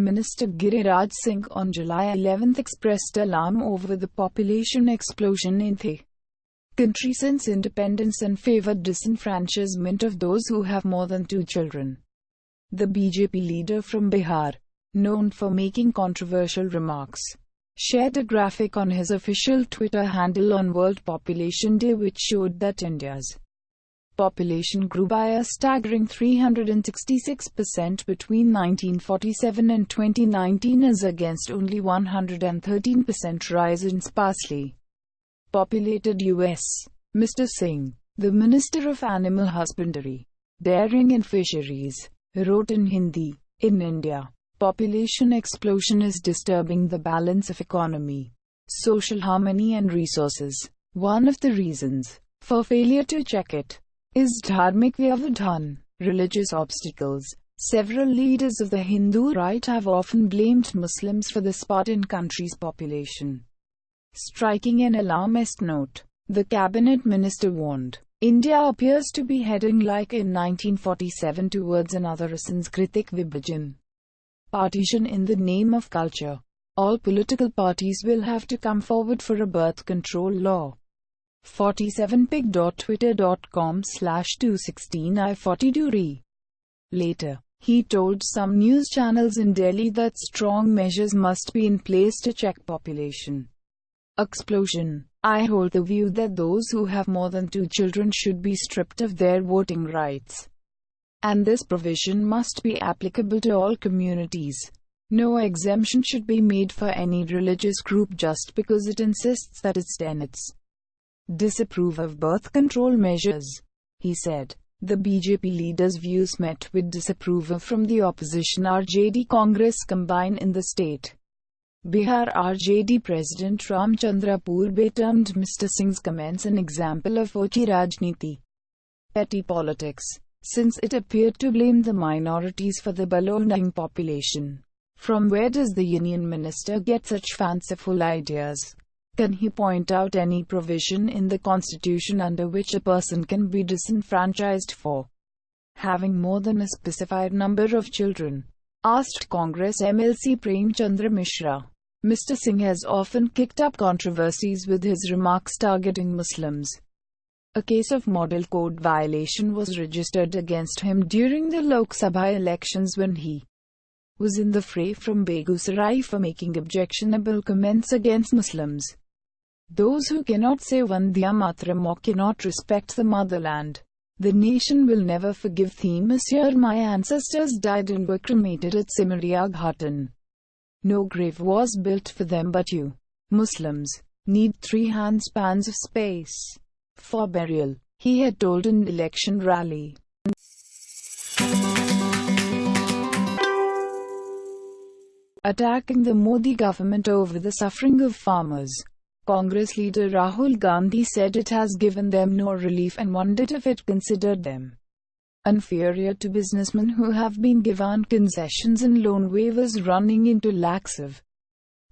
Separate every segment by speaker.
Speaker 1: Minister Giriraj Singh on July 11 expressed alarm over the population explosion in the country since independence and favored disenfranchisement of those who have more than 2 children. The BJP leader from Bihar, known for making controversial remarks, shared a graphic on his official Twitter handle on World Population Day which showed that India's population grew by a staggering 366% between 1947 and 2019 as against only 113% rise in sparsely populated US. Mr. Singh, the Minister of Animal Husbandry, Dairying and Fisheries, wrote in Hindi, "In India, population explosion is disturbing the balance of economy, social harmony and resources. One of the reasons for failure to check it is dharmic vyavadhan, religious obstacles. Several leaders of the Hindu right have often blamed Muslims for the spot in country's population." Striking an alarmist note, the cabinet minister warned, India appears to be heading like in 1947 towards another Sanskritic Vibhajan, partition in the name of culture. All political parties will have to come forward for a birth control law. 47pig.twitter.com/216i42re. Later, he told some news channels in Delhi that strong measures must be in place to check population explosion. "I hold the view that those who have more than 2 children should be stripped of their voting rights. And this provision must be applicable to all communities. No exemption should be made for any religious group just because it insists that its tenets disapprove of birth control measures," he said. The BJP leader's views met with disapproval from the opposition RJD Congress combined in the state. Bihar RJD President Ramchandra Purve termed Mr. Singh's comments an example of ochi rajniti, petty politics, since it appeared to blame the minorities for the ballooning population. From where does the union minister get such fanciful ideas? Can he point out any provision in the constitution under which a person can be disenfranchised for having more than a specified number of children? Asked Congress MLC Prem Chandra Mishra. Mr. Singh has often kicked up controversies with his remarks targeting Muslims. A case of model code violation was registered against him during the Lok Sabha elections when he was in the fray from Begusarai for making objectionable comments against Muslims. Those who cannot say Vandya Mataram or cannot respect the motherland, the nation will never forgive. This year my ancestors died and were cremated at Simriya Ghatan. No grave was built for them, but you, Muslims, need 3 handspans of space for burial, he had told an election rally. Attacking the Modi government over the suffering of farmers, Congress leader Rahul Gandhi said it has given them no relief and wondered if it considered them inferior to businessmen who have been given concessions and loan waivers running into lakhs of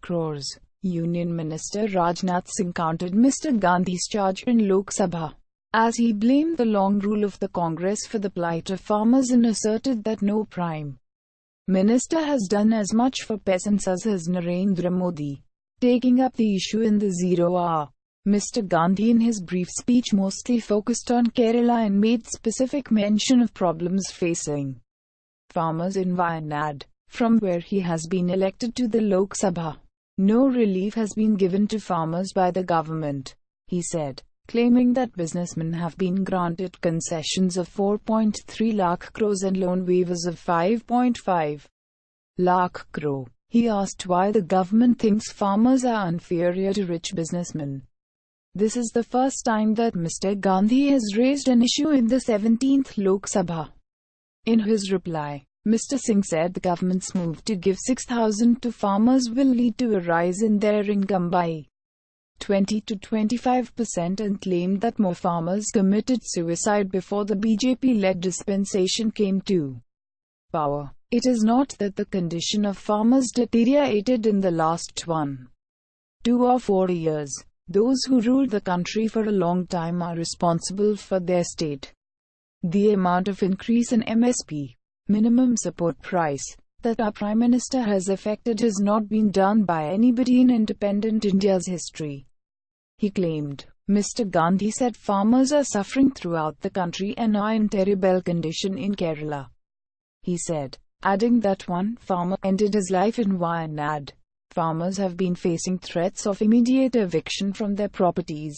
Speaker 1: crores. Union Minister Rajnath Singh countered Mr. Gandhi's charge in Lok Sabha, as he blamed the long rule of the Congress for the plight of farmers and asserted that no Prime Minister has done as much for peasants as has Narendra Modi. Taking up the issue in the 0 hour, Mr. Gandhi in his brief speech mostly focused on Kerala and made specific mention of problems facing farmers in Wayanad, from where he has been elected to the Lok Sabha. No relief has been given to farmers by the government, he said, claiming that businessmen have been granted concessions of 4.3 lakh crores and loan waivers of 5.5 lakh crore. He asked why the government thinks farmers are inferior to rich businessmen. This is the first time that Mr. Gandhi has raised an issue in the 17th Lok Sabha. In his reply, Mr. Singh said the government's move to give 6,000 to farmers will lead to a rise in their income by 20 to 25% and claimed that more farmers committed suicide before the BJP-led dispensation came to power. It is not that the condition of farmers deteriorated in the last 1, 2 or 4 years. Those who ruled the country for a long time are responsible for their state. The amount of increase in MSP, minimum support price, that our Prime Minister has effected has not been done by anybody in independent India's history. He claimed. Mr. Gandhi said farmers are suffering throughout the country and are in terrible condition in Kerala. He said, adding that one farmer ended his life in Wayanad. Farmers have been facing threats of immediate eviction from their properties,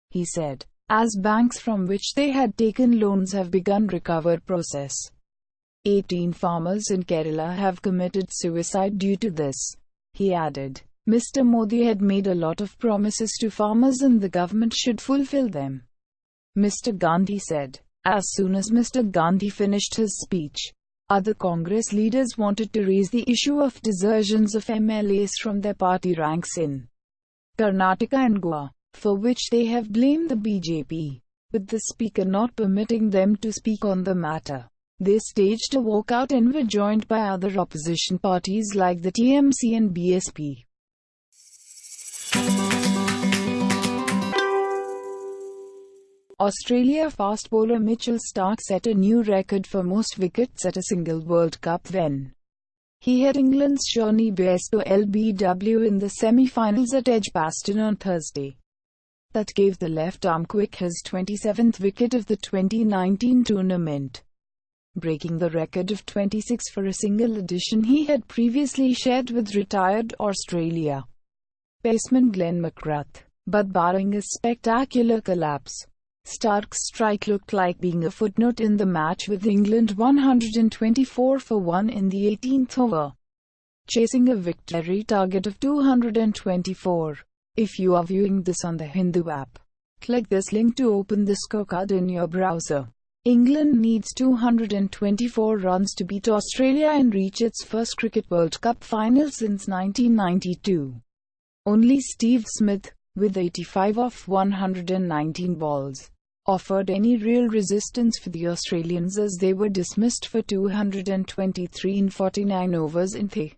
Speaker 1: he said, as banks from which they had taken loans have begun recovery process. 18 farmers in Kerala have committed suicide due to this, he added. Mr. Modi had made a lot of promises to farmers and the government should fulfill them, Mr. Gandhi said. As soon as Mr. Gandhi finished his speech, other Congress leaders wanted to raise the issue of desertions of MLAs from their party ranks in Karnataka and Goa, for which they have blamed the BJP, with the speaker not permitting them to speak on the matter. They staged a walkout and were joined by other opposition parties like the TMC and BSP. Australia fast bowler Mitchell Starc set a new record for most wickets at a single World Cup when he hit England's Johnny Bairstow LBW in the semi-finals at Edgbaston on Thursday. That gave the left-arm quick his 27th wicket of the 2019 tournament, breaking the record of 26 for a single edition he had previously shared with retired Australia batsman Glenn McGrath. But barring a spectacular collapse, Starc's strike looked like being a footnote in the match, with England 124 for 1 in the 18th over, chasing a victory target of 224. If you are viewing this on the Hindu app, click this link to open the scorecard in your browser. England needs 224 runs to beat Australia and reach its first Cricket World Cup final since 1992. Only Steve Smith, with 85 off 119 balls, offered any real resistance for the Australians as they were dismissed for 223 in 49 overs in the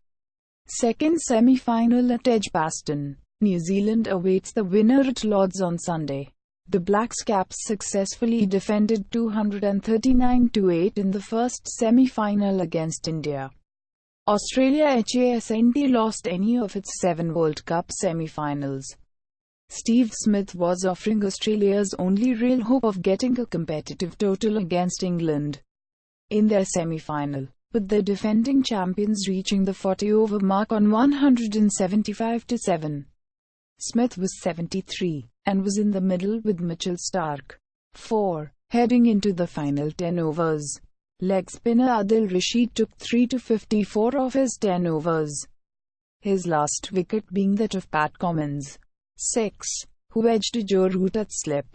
Speaker 1: second semi-final at Edgbaston. New Zealand awaits the winner at Lord's on Sunday. The Black Caps successfully defended 239-8 in the first semi-final against India. Australia hasn't lost any of its 7 World Cup semi-finals. Steve Smith was offering Australia's only real hope of getting a competitive total against England in their semi-final, with the defending champions reaching the 40-over mark on 175-7. Smith was 73, and was in the middle with Mitchell Starc, 4, heading into the final 10 overs. Leg spinner Adil Rashid took 3-54 off his 10 overs, his last wicket being that of Pat Cummins, 6, who edged Joe Root at slip.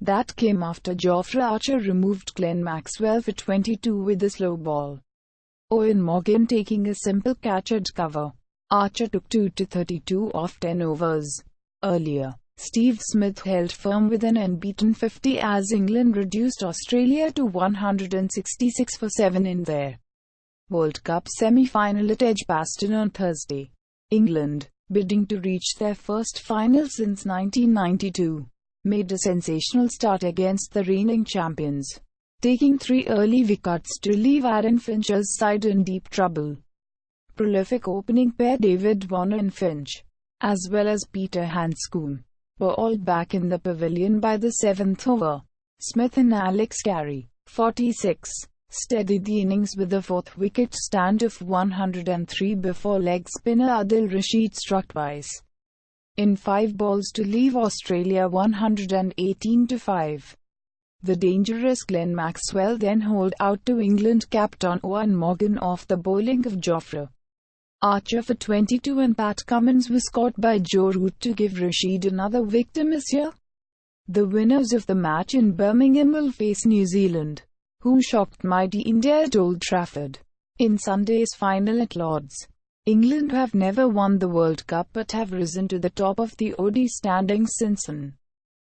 Speaker 1: That came after Jofra Archer removed Glenn Maxwell for 22 with a slow ball. Owen Morgan taking a simple catch at cover. Archer took 2-32 off 10 overs. Earlier, Steve Smith held firm with an unbeaten 50 as England reduced Australia to 166 for 7 in their World Cup semi-final at Edgbaston on Thursday. England, bidding to reach their first final since 1992, made a sensational start against the reigning champions, taking 3 early wickets to leave Aaron Finch's side in deep trouble. Prolific opening pair David Warner and Finch, as well as Peter Handscomb, were all back in the pavilion by the 7th over. Smith and Alex Carey, 46, steadied the innings with a 4th wicket stand of 103 before leg spinner Adil Rashid struck twice in 5 balls to leave Australia 118-5. The dangerous Glenn Maxwell then holed out to England captain Owen Morgan off the bowling of Jofra Archer for 22, and Pat Cummins was caught by Joe Root to give Rashid another victim this year. The winners of the match in Birmingham will face New Zealand, who shocked mighty India at Old Trafford in Sunday's final at Lord's. England have never won the World Cup but have risen to the top of the OD standings since an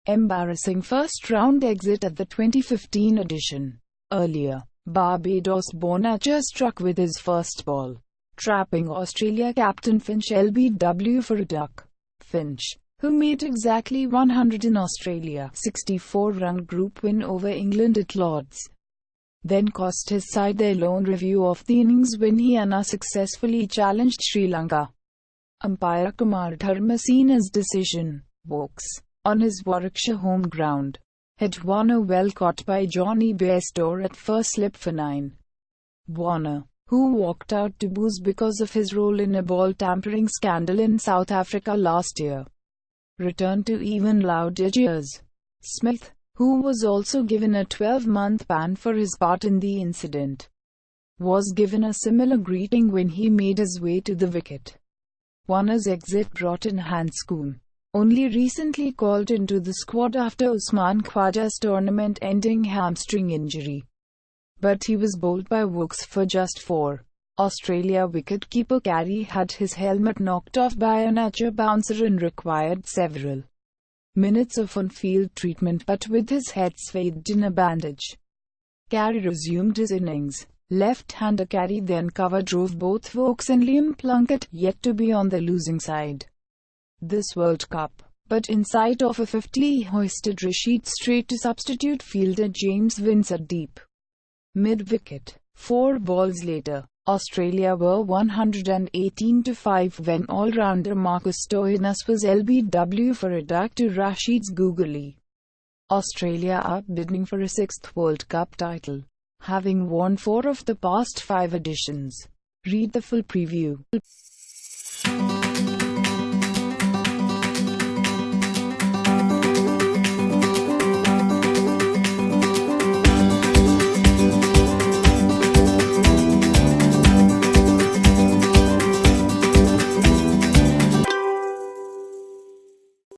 Speaker 1: embarrassing first-round exit at the 2015 edition. Earlier, Barbados-born Archer struck with his first ball, trapping Australia captain Finch LBW for a duck. Finch, who made exactly 100 in Australia 64-run group win over England at Lord's, then cost his side their lone review of the innings when he unsuccessfully challenged Sri Lanka umpire Kumar Dharmasina's decision. Walks on his Warwickshire home ground. Hit Warner well caught by Johnny Bairstow at first slip for 9. Warner, who walked out to booze because of his role in a ball tampering scandal in South Africa last year, returned to even louder jeers. Smith, who was also given a 12-month ban for his part in the incident, was given a similar greeting when he made his way to the wicket. Warner's exit brought in Hanscom, only recently called into the squad after Usman Khwaja's tournament-ending hamstring injury. But he was bowled by Wooks for just 4. Australia wicketkeeper Carey had his helmet knocked off by a nature bouncer and required several minutes of on-field treatment, but with his head swathed in a bandage, Carey resumed his innings. Left-hander Carey then cover drove both Wokes and Liam Plunkett, yet to be on the losing side this World Cup. But in sight of a 50, he hoisted Rashid straight to substitute fielder James Windsor deep mid-wicket. 4 balls later, Australia were 118-5 when all-rounder Marcus Stoinis was LBW for a duck to Rashid's googly. Australia are bidding for a 6th World Cup title, having won 4 of the past 5 editions. Read the full preview.